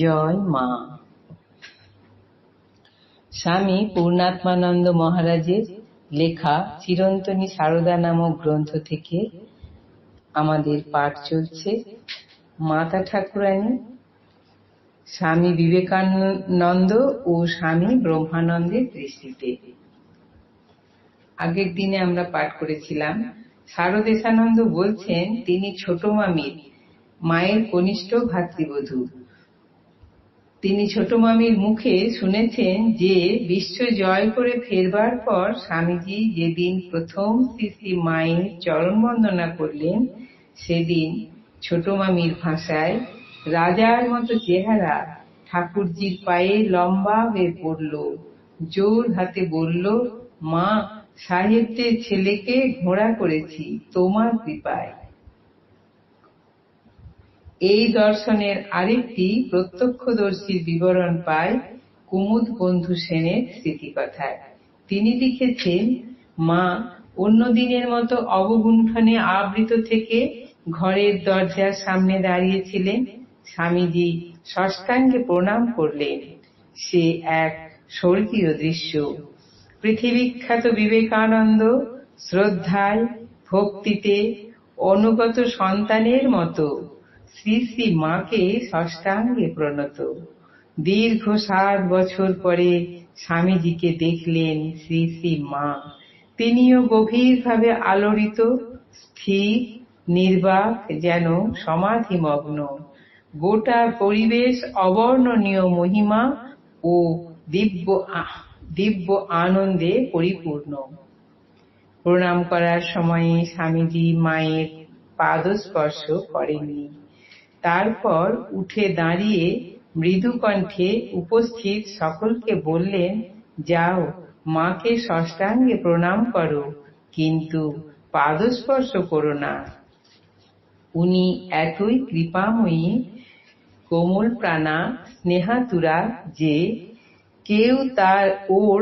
জয় মা। স্বামী পূর্ণাত্মানন্দ মহারাজের লেখা চিরন্তনী সারদা নামক গ্রন্থ থেকে আমাদের পাঠ চলছে। মাতা ঠাকুরানী স্বামী বিবেকানন্দ ও স্বামী ব্রহ্মানন্দের দৃষ্টিতে। আগের দিনে আমরা পাঠ করেছিলাম, শারদেশানন্দ বলছেন তিনি ছোট মামির মায়ের কনিষ্ঠ ভ্রাতৃবধূ। তিনি ছোট মামির মুখে শুনেছেন যে বিশ্ব জয় করে ফেরবার পর স্বামীজি যেদিন প্রথম শ্রী শ্রী মায়ের চরণ বন্দনা করলেন, সেদিন ছোট মামির ভাষায় রাজার মতো চেহারা ঠাকুরজির পায়ে লম্বা হয়ে পড়ল, জোর হাতে বলল, মা, সাহেবদের ছেলেকে ঘোড়া করেছি তোমার কৃপায়। এই দর্শনের আরেকটি প্রত্যক্ষদর্শীর বিবরণ পায় কুমুদ বন্ধু সেনের স্মৃতিকথায়। তিনি লিখেছেন, মা অন্য দিনের মতো অবগুণ্ঠনে আবৃত থেকে ঘরের দরজার সামনে দাঁড়িয়েছিলেন। স্বামীজি ষষ্ঠাঙ্গে প্রণাম করলেন। সে এক স্বর্গীয় দৃশ্য। পৃথিবীখ্যাত বিবেকানন্দ শ্রদ্ধায় ভক্তিতে অনুগত সন্তানের মতো শ্রী শ্রী মাকে ষষ্ঠাঙ্গে প্রণত। দীর্ঘ 7 বছর পরে স্বামীজিকে দেখলেন শ্রী শ্রী মা। তিনিও গভীরভাবে আলোড়িত, স্থির, নির্বাক, যেন সমাধিমগ্ন। গোটা পরিবেশ অবর্ণনীয় মহিমা ও দিব্য আনন্দে পরিপূর্ণ। প্রণাম করার সময়ে স্বামীজি মায়ের পাদস্পর্শ করেননি। তারপর উঠে দাঁড়িয়ে মৃদু কণ্ঠে উপস্থিত সকলকে বললেন, যাও মাকে ষষ্ঠাঙ্গে প্রণাম করো, কিন্তু পাদস্পর্শ করো না। উনি এতই কৃপাময়ী, কোমল প্রাণা, স্নেহাতুরা যে কেউ ওর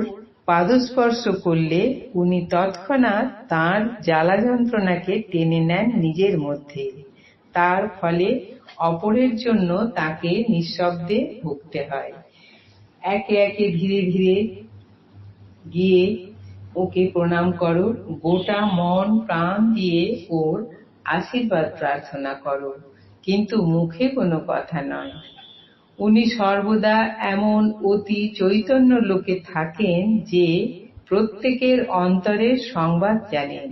পাদস্পর্শ করলে উনি তৎক্ষণাৎ তাঁর জ্বালা যন্ত্রণাকে টেনে নেন নিজের মধ্যে। তার ফলে অপরের জন্য তাকে নিঃশব্দে ভুগতে হয়। একে একে ধীরে ধীরে গিয়ে ওকে প্রণাম করো, গোটা মন প্রাণ দিয়ে ওর আশীর্বাদ প্রার্থনা করো, কিন্তু মুখে কোনো কথা নয়। উনি সর্বদা এমন অতি চৈতন্য লোকে থাকেন যে প্রত্যেকের অন্তরের সংবাদ জানেন।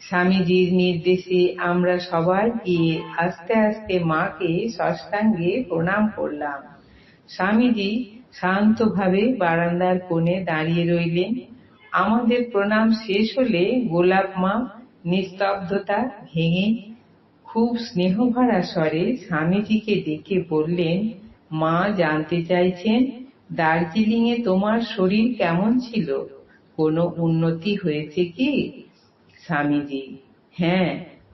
স্বামীজির নির্দেশে আমরা সবাই গিয়ে আস্তে আস্তে মাকে ষষ্ঠাঙ্গে প্রণাম করলাম। স্বামীজি শান্তভাবে বারান্দার কোণে দাঁড়িয়ে রইলেন। আমাদের প্রণাম শেষ হলে গোলাপ মা নিস্তব্ধতা ভেঙে খুব স্নেহভরা স্বরে স্বামীজিকে ডেকে বললেন, মা জানতে চাইছেন দার্জিলিংয়ে তোমার শরীর কেমন ছিল, কোনো উন্নতি হয়েছে কি? স্বামীজি, হ্যাঁ,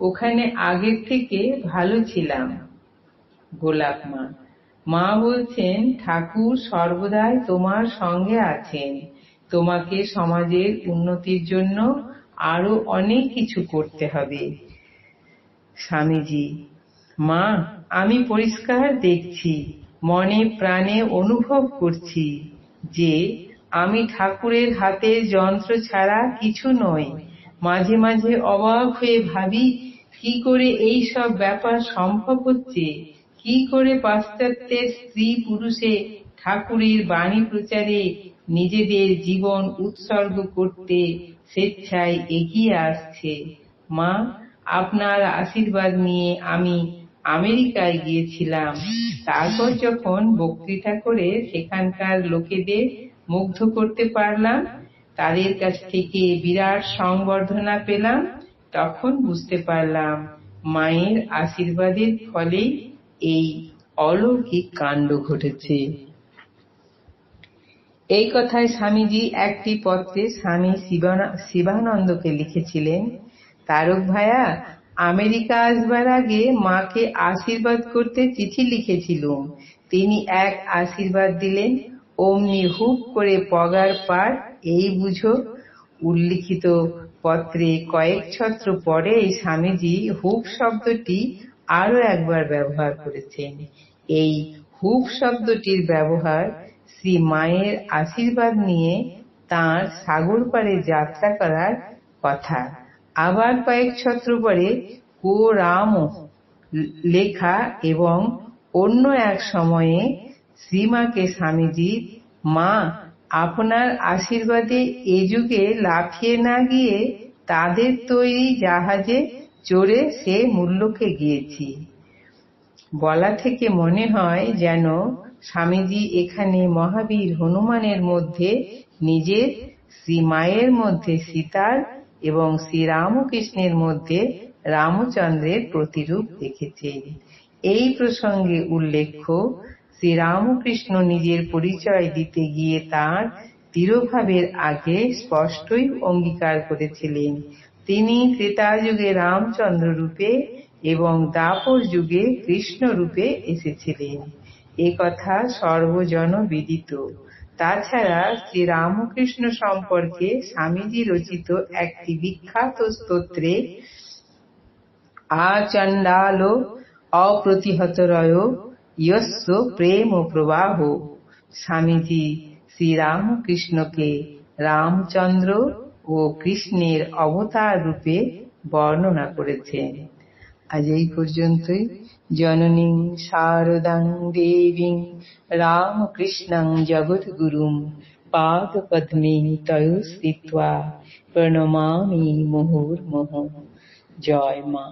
ওখানে আগের থেকে ভালো ছিলাম। গোলাপ মা, মা বলছেন ঠাকুর সর্বদাই তোমার সঙ্গে আছেন, তোমাকে সমাজের উন্নতির জন্য আরো অনেক কিছু করতে হবে। স্বামীজি, মা, আমি পরিষ্কার দেখছি, মনে প্রাণে অনুভব করছি যে আমি ঠাকুরের হাতের যন্ত্র ছাড়া কিছু নই। মাঝে মাঝে অবাক হয়ে ভাবি, কি করে এই সব ব্যাপার সম্ভব হচ্ছে, কি করে পাশ্চাত্যের স্ত্রী পুরুষে ঠাকুরের বাণী প্রচারে নিজেদের জীবন উৎসর্গ করতে স্বেচ্ছায় এগিয়ে আসছে। মা, আপনার আশীর্বাদ নিয়ে আমি আমেরিকায় গিয়েছিলাম। তারপর যখন বক্তৃতা করে সেখানকার লোকেদের মুগ্ধ করতে পারলাম, তাদের কাছ থেকে বিরাট সংবর্ধনা পেলাম, তখন বুঝতে পারলাম মায়ের আশীর্বাদের ফলেই এই অলৌকিক কাণ্ড ঘটেছে। এই কথায় স্বামীজি একটি পত্রে স্বামী শিবানন্দকে লিখেছিলেন, তারক ভাইয়া, আমেরিকা আসবার আগে মাকে আশীর্বাদ করতে চিঠি লিখেছিলুম। তিনি এক আশীর্বাদ দিলেন, অমনি হুপ করে পগার পার, এই বুঝো। উল্লিখিত পত্রে কয়েক ছত্র পরে স্বামীজি হুপ শব্দটি আরো একবার ব্যবহার করেছেন। এই খুব শব্দটির ব্যবহার শ্রী মায়ের আশীর্বাদ নিয়ে তাঁর সাগর পাড়ে যাত্রা করার কথা। আবার কয়েক ছত্র পরে কো রাম লেখা এবং অন্য এক সময়ে শ্রীমাকে স্বামীজি, মা আপনার আশীর্বাদে এ যুগে লাফিয়ে না গিয়ে তাদের তৈরি জাহাজে চড়ে সে মূল্যকে গিয়েছি বলা থেকে মনে হয় যেন স্বামীজি এখানে মহাবীর হনুমানের মধ্যে নিজের, শ্রী মায়ের মধ্যে সীতার এবং শ্রীরামকৃষ্ণের মধ্যে রামচন্দ্রের প্রতিরূপ দেখেছেন। এই প্রসঙ্গে উল্লেখ্য, শ্রীরামকৃষ্ণ নিজের পরিচয় দিতে গিয়ে তাঁর তিরোভাবের আগে স্পষ্টই অঙ্গীকার করেছিলেন তিনি ত্রেতা যুগে রামচন্দ্র রূপে এবং দ্বাপর যুগে কৃষ্ণ রূপে এসেছিলেন, এ কথা সর্বজন বিদিত। তাছাড়া শ্রীরামকৃষ্ণ সম্পর্কে স্বামীজি রচিত একটি বিখ্যাত স্তোত্রে আচণ্ডাল অপ্রতিহতরয় যস্য প্রেম প্রবাহ, স্বামীজি শ্রীরামকৃষ্ণকে রামচন্দ্র ও কৃষ্ণের অবতার রূপে বর্ণনা করেছেন। আজ এই পর্যন্তই। জননীং শারদাং দেবীং রামকৃষ্ণং জগদ্গুরুং পাদপদ্মে তয়ো স্থিত্বা প্রণমামি মুহুর্মুহুঃ। জয় মা।